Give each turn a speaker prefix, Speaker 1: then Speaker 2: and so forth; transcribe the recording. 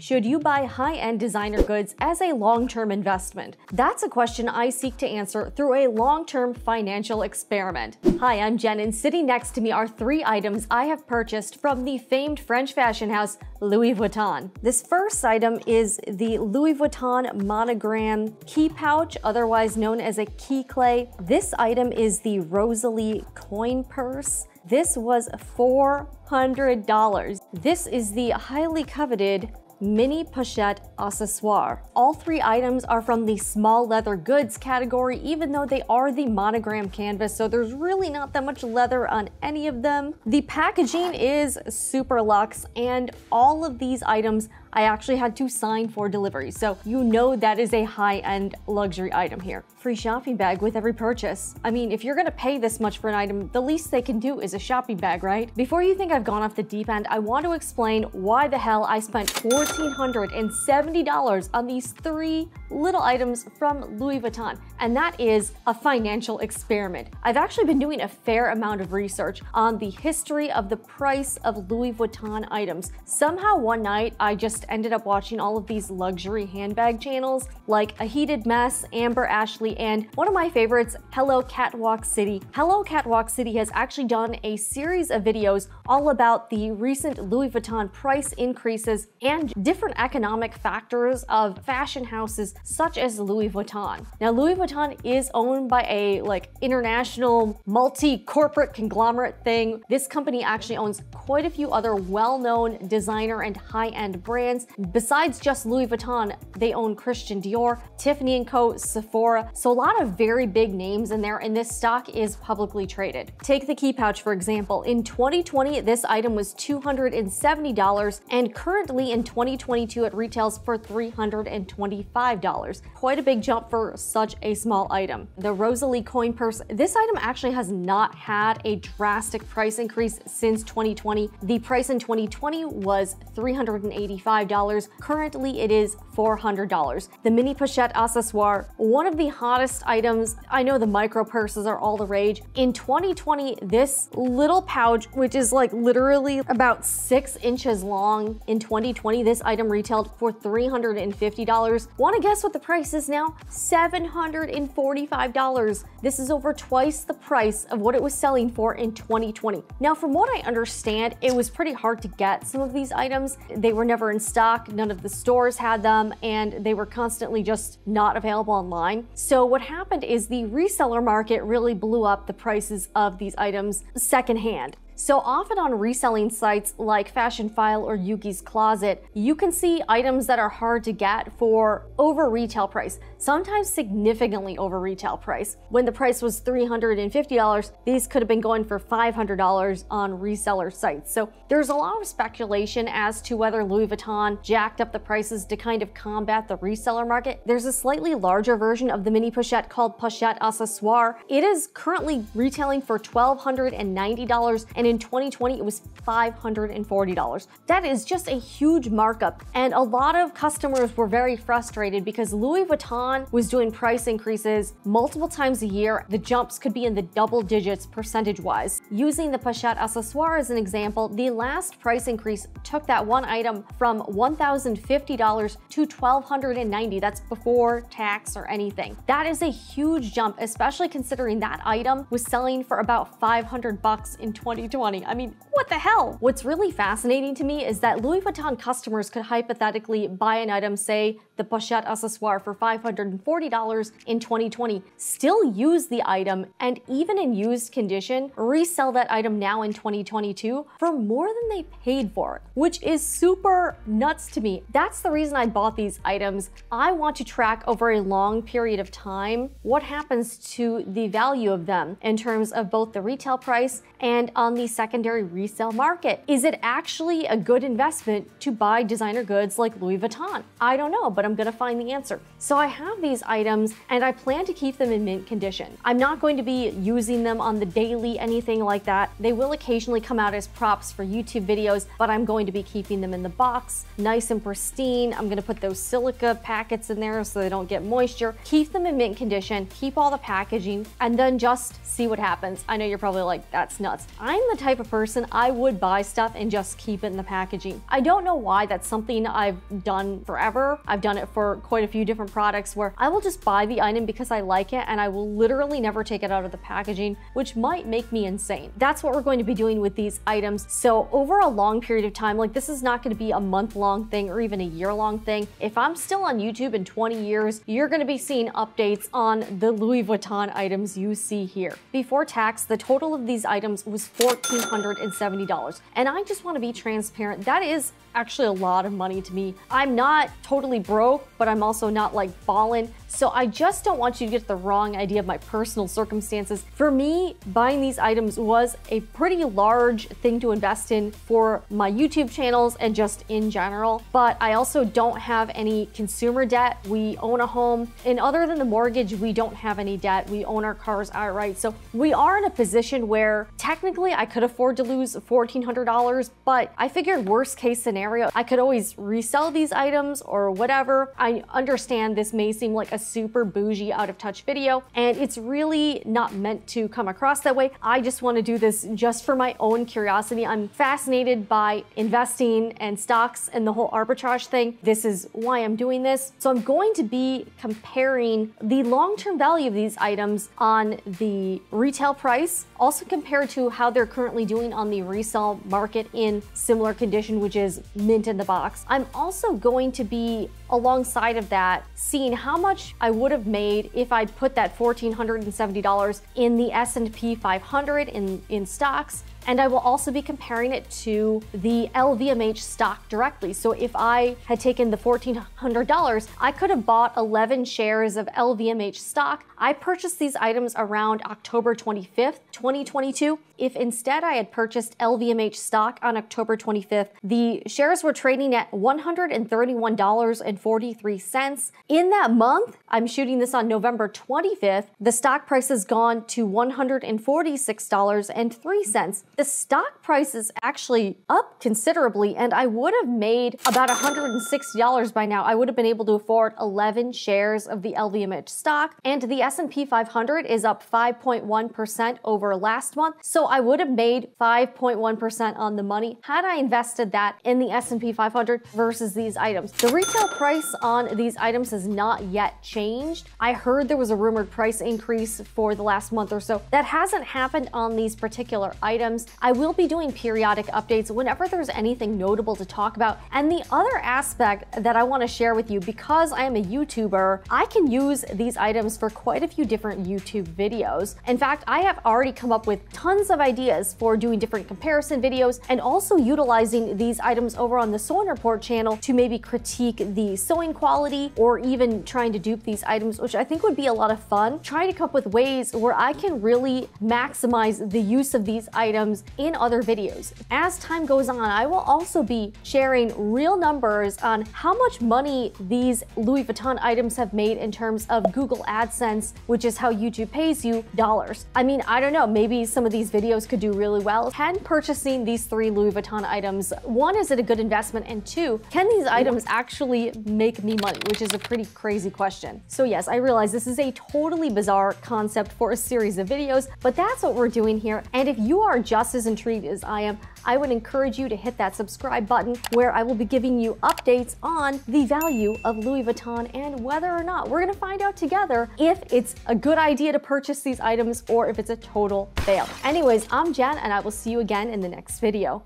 Speaker 1: Should you buy high-end designer goods as a long-term investment? That's a question I seek to answer through a long-term financial experiment. Hi, I'm Jen, and sitting next to me are 3 items I have purchased from the famed French fashion house Louis Vuitton. This first item is the Louis Vuitton monogram key pouch, otherwise known as a key clay. This item is the Rosalie coin purse. This was $400. This is the highly coveted mini pochette accessoire. All 3 items are from the small leather goods category, even though they are the monogram canvas, so there's really not that much leather on any of them. The packaging is super luxe, and all of these items I actually had to sign for delivery, so you know that is a high-end luxury item here. Free shopping bag with every purchase. I mean, if you're gonna pay this much for an item, the least they can do is a shopping bag, right? Before you think I've gone off the deep end, I want to explain why the hell I spent $1,470 on these 3 little items from Louis Vuitton, and that is a financial experiment. I've actually been doing a fair amount of research on the history of the price of Louis Vuitton items. Somehow one night, I just ended up watching all of these luxury handbag channels like A Heated Mess, Amber Ashley, and one of my favorites, Hello Catwalk City. Hello Catwalk City has actually done a series of videos all about the recent Louis Vuitton price increases and different economic factors of fashion houses such as Louis Vuitton. Now, Louis Vuitton is owned by a international multi-corporate conglomerate thing. This company actually owns quite a few other well-known designer and high-end brands. Besides just Louis Vuitton, they own Christian Dior, Tiffany & Co, Sephora, so a lot of very big names in there, and this stock is publicly traded. Take the key pouch, for example. In 2020, this item was $270, and currently in 2022, it retails for $325. Quite a big jump for such a small item. The Rosalie coin purse, this item actually has not had a drastic price increase since 2020. The price in 2020 was $385. Currently, it is $400. The mini pochette accessoire, one of the hottest items. I know the micro purses are all the rage. In 2020, this little pouch, which is literally about 6 inches long, in 2020, this item retailed for $350. Want to guess what the price is now? $745. This is over twice the price of what it was selling for in 2020. Now, from what I understand, it was pretty hard to get some of these items. They were never in stock, none of the stores had them, and they were constantly just not available online. So what happened is the reseller market really blew up the prices of these items secondhand. So often on reselling sites like Fashionphile or Yuki's Closet, you can see items that are hard to get for over retail price, sometimes significantly over retail price. When the price was $350, these could have been going for $500 on reseller sites. So there's a lot of speculation as to whether Louis Vuitton jacked up the prices to kind of combat the reseller market. There's a slightly larger version of the mini pochette called Pochette Accessoire. It is currently retailing for $1,290, and in 2020, it was $540. That is just a huge markup, and a lot of customers were very frustrated because Louis Vuitton was doing price increases multiple times a year. The jumps could be in the double digits percentage-wise. Using the Pochette Accessoire as an example, the last price increase took that one item from $1,050 to $1,290. That's before tax or anything. That is a huge jump, especially considering that item was selling for about $500 in 2020. I mean, what the hell? What's really fascinating to me is that Louis Vuitton customers could hypothetically buy an item, say the Pochette Accessoire, for $540 in 2020, still use the item, and even in used condition, resell that item now in 2022 for more than they paid for it, which is super nuts to me. That's the reason I bought these items. I want to track over a long period of time what happens to the value of them in terms of both the retail price and on the secondary resale market. Is it actually a good investment to buy designer goods like Louis Vuitton? I don't know, but I'm gonna find the answer. So I have these items and I plan to keep them in mint condition. I'm not going to be using them on the daily, anything like that. They will occasionally come out as props for YouTube videos, but I'm going to be keeping them in the box, nice and pristine. I'm gonna put those silica packets in there so they don't get moisture. Keep them in mint condition, keep all the packaging, and then just see what happens. I know you're probably like, that's nuts. I'm the type of person I would buy stuff and just keep it in the packaging. I don't know why. That's something I've done forever. I've done it for quite a few different products where I will just buy the item because I like it and I will literally never take it out of the packaging, which might make me insane. That's what we're going to be doing with these items. So over a long period of time, like this is not going to be a month-long thing or even a year-long thing. If I'm still on YouTube in 20 years, you're going to be seeing updates on the Louis Vuitton items you see here. Before tax, the total of these items was $1,470. And I just want to be transparent. That is actually a lot of money to me. I'm not totally broke, but I'm also not like balling. So I just don't want you to get the wrong idea of my personal circumstances. For me, buying these items was a pretty large thing to invest in for my YouTube channels and just in general. But I also don't have any consumer debt. We own a home, and other than the mortgage, we don't have any debt. We own our cars outright. So we are in a position where technically I could afford to lose $1,400, but I figured worst case scenario, I could always resell these items or whatever. I understand this may seem like a super bougie out of touch video, and it's really not meant to come across that way. I just want to do this just for my own curiosity. I'm fascinated by investing and stocks and the whole arbitrage thing. This is why I'm doing this. So I'm going to be comparing the long-term value of these items on the retail price, also compared to how they're currently doing on the resale market in similar condition, which is mint in the box. I'm also going to be alongside of that seeing how much I would have made if I'd put that $1,470 in the S&P 500 in stocks. And I will also be comparing it to the LVMH stock directly. So if I had taken the $1,400, I could have bought 11 shares of LVMH stock. I purchased these items around October 25th, 2022. If instead I had purchased LVMH stock on October 25th, the shares were trading at $131.43. In that month, I'm shooting this on November 25th, the stock price has gone to $146.03. The stock price is actually up considerably, and I would have made about $160 by now. I would have been able to afford 11 shares of the LVMH stock, and the S&P 500 is up 5.1% over last month. So I would have made 5.1% on the money had I invested that in the S&P 500 versus these items. The retail price on these items has not yet changed. I heard there was a rumored price increase for the last month or so. That hasn't happened on these particular items. I will be doing periodic updates whenever there's anything notable to talk about. And the other aspect that I want to share with you, because I am a YouTuber, I can use these items for quite a few different YouTube videos. In fact, I have already come up with tons of ideas for doing different comparison videos and also utilizing these items over on the Sewing Report channel to maybe critique the sewing quality or even trying to dupe these items, which I think would be a lot of fun. Trying to come up with ways where I can really maximize the use of these items in other videos. As time goes on, I will also be sharing real numbers on how much money these Louis Vuitton items have made in terms of Google AdSense, which is how YouTube pays you dollars. I mean, I don't know, maybe some of these videos could do really well. Can purchasing these 3 Louis Vuitton items, one, is it a good investment? And 2, can these items actually make me money? Which is a pretty crazy question. So yes, I realize this is a totally bizarre concept for a series of videos, but that's what we're doing here. And if you are just as intrigued as I am, I would encourage you to hit that subscribe button, where I will be giving you updates on the value of Louis Vuitton and whether or not we're gonna find out together if it's a good idea to purchase these items or if it's a total fail. Anyways, I'm Jen, and I will see you again in the next video.